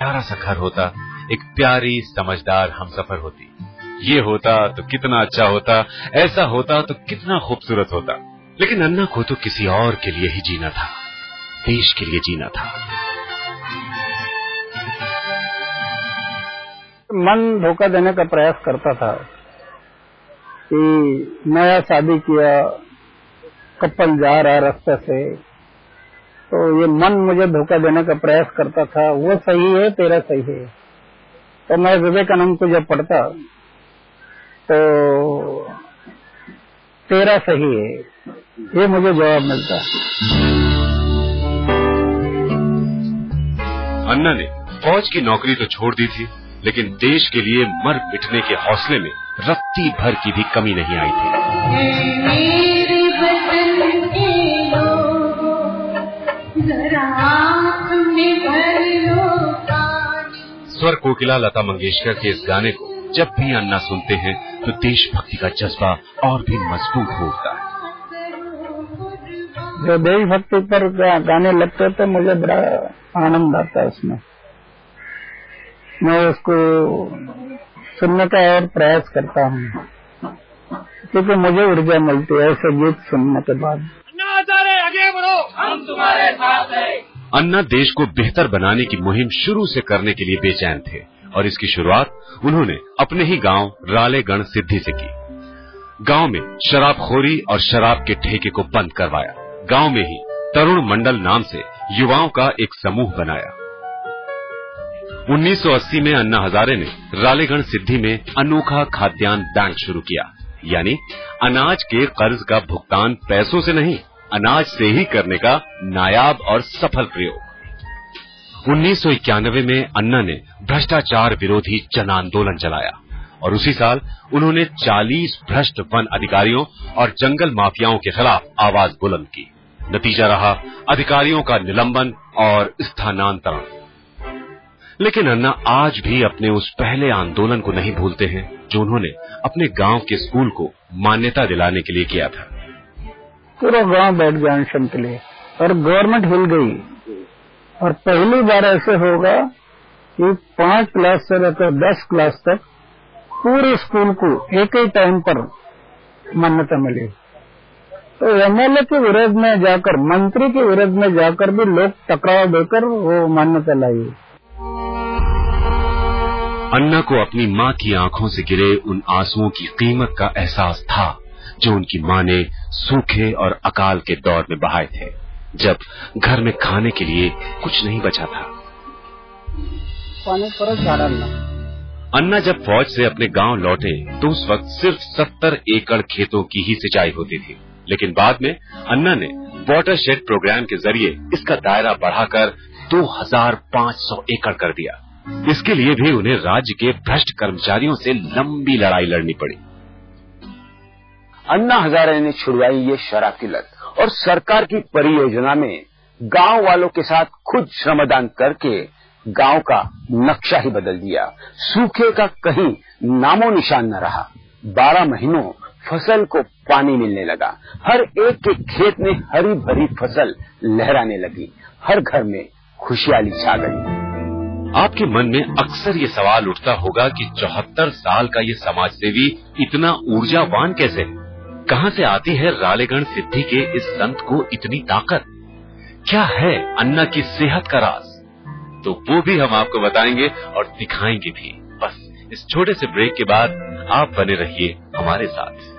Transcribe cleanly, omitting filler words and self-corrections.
प्यारा सा घर होता, एक प्यारी समझदार हमसफर होती। ये होता तो कितना अच्छा होता, ऐसा होता तो कितना खूबसूरत होता। लेकिन अन्ना को तो किसी और के लिए ही जीना था, देश के लिए जीना था। मन धोखा देने का प्रयास करता था कि नया शादी किया, कपल जा रहा रास्ते से, तो ये मन मुझे धोखा देने का प्रयास करता था, वो सही है तेरा सही है। तो मैं विवेकानंद को जब पढ़ता तो तेरा सही है, ये मुझे जवाब मिलता। अन्ना ने फौज की नौकरी तो छोड़ दी थी, लेकिन देश के लिए मर मिटने के हौसले में रत्ती भर की भी कमी नहीं आई थी। स्वर कोकिला लता मंगेशकर के इस गाने को जब भी अन्ना सुनते हैं तो देशभक्ति का जज्बा और भी मजबूत हो उठता है। जो देशभक्ति पर गाने लगते थे मुझे बड़ा आनंद आता है उसमें, मैं उसको सुनने का और प्रयास करता हूँ, क्योंकि मुझे ऊर्जा मिलती है ऐसे गीत सुनने के बाद। आगे बढ़ो, हम तुम्हारे साथ हैं। अन्ना देश को बेहतर बनाने की मुहिम शुरू से करने के लिए बेचैन थे और इसकी शुरुआत उन्होंने अपने ही गांव रालेगण सिद्धि से की। गांव में शराबखोरी और शराब के ठेके को बंद करवाया। गांव में ही तरुण मंडल नाम से युवाओं का एक समूह बनाया। 1980 में अन्ना हजारे ने रालेगण सिद्धि में अनोखा खाद्यान्न बैंक शुरू किया, यानी अनाज के कर्ज का भुगतान पैसों से नहीं, अनाज से ही करने का नायाब और सफल प्रयोग। 1991 में अन्ना ने भ्रष्टाचार विरोधी जन आंदोलन चलाया और उसी साल उन्होंने 40 भ्रष्ट वन अधिकारियों और जंगल माफियाओं के खिलाफ आवाज बुलंद की। नतीजा रहा अधिकारियों का निलंबन और स्थानांतरण। लेकिन अन्ना आज भी अपने उस पहले आंदोलन को नहीं भूलते हैं जो उन्होंने अपने गांव के स्कूल को मान्यता दिलाने के लिए किया था। पूरा गांव बैठ गया अनशन के लिए और गवर्नमेंट हिल गई, और पहली बार ऐसे होगा कि 5 क्लास से लेकर 10 क्लास तक पूरे स्कूल को एक ही टाइम पर मान्यता मिली। तो एमएलए के विरोध में जाकर, मंत्री के विरोध में जाकर भी लोग टकराव देकर वो मान्यता लाई। अन्ना को अपनी मां की आंखों से गिरे उन आंसुओं की कीमत का एहसास था जो उनकी मां ने सूखे और अकाल के दौर में बहाए थे, जब घर में खाने के लिए कुछ नहीं बचा था। अन्ना जब फौज से अपने गांव लौटे तो उस वक्त सिर्फ 70 एकड़ खेतों की ही सिंचाई होती थी, लेकिन बाद में अन्ना ने वाटरशेड प्रोग्राम के जरिए इसका दायरा बढ़ाकर 2500 एकड़ कर दिया। इसके लिए भी उन्हें राज्य के भ्रष्ट कर्मचारियों से लंबी लड़ाई लड़नी पड़ी। अन्ना हजारे ने छुड़वाई ये शराब की लत और सरकार की परियोजना में गांव वालों के साथ खुद श्रमदान करके गांव का नक्शा ही बदल दिया। सूखे का कहीं नामो निशान न रहा। 12 महीनों फसल को पानी मिलने लगा। हर एक के खेत में हरी भरी फसल लहराने लगी। हर घर में खुशहाली छा गई। आपके मन में अक्सर ये सवाल उठता होगा कि 74 साल का ये समाजसेवी इतना ऊर्जावान कैसे है? कहां से आती है रालेगण सिद्धि के इस संत को इतनी ताकत? क्या है अन्ना की सेहत का राज? तो वो भी हम आपको बताएंगे और दिखाएंगे भी। बस इस छोटे से ब्रेक के बाद आप बने रहिए हमारे साथ।